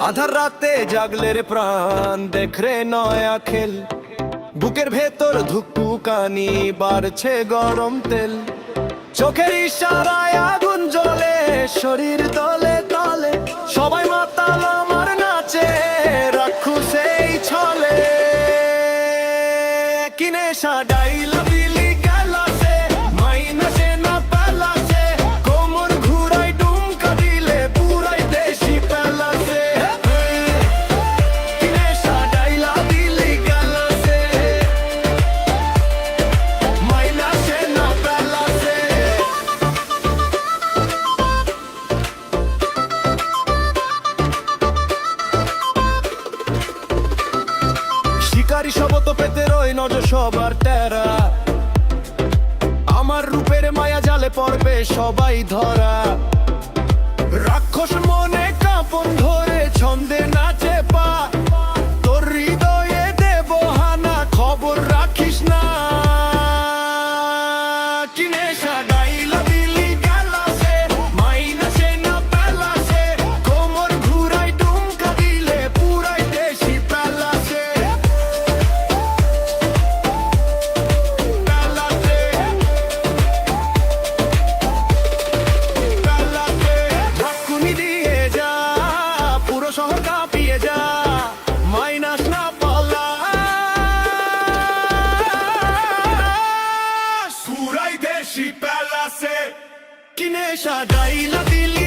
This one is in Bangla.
আধার রাতে জাগলে রে প্রাণ, দেখ রে নয়া খেল। বুকের ভেতর ধুকপুকানি, বাড়ছে গরম তেল। চোখের ইশারায় আগুন জ্বলে, শরীর দলে তলে। সবাই মাতাল আমার নাচে, রাক্ষস এই ছলে। কি নেশা ডাইলা দিলি গেলাসে, মাইনাসে না পেলাসে। কোমর ঘুরাই ডুমকা দিলে, পুরাই দেশি পেলাসে। কি নেশা ডাইলা দিলি গেলাসে, মাইনাসে না পেলাসে। শিকারি শবত পেতে রই নজর সবার টেরা। আমার রূপের মায়া জালে পড়বে সবাই ধরা। রাক্ষস মনে কাঁপন ধরে ছন্দে নাচে পা। তোর হৃদয়ে দেব হানা, খবর রাখিস না। কি নেশা ডাইলা দিলি গেলাসে, মাইনাসে না পেলাসে। কোমর ঘুরাই ডুমকা দিলে, পুরাই দেশি পেলাসে। ঝাঁকুনি দিয়ে যা, পুরো শহর কাঁপিয়ে যা। মাইনাস না পলাশ, পুরাই দেশি পেলাসে। কি নেশা ডাইলা দিলি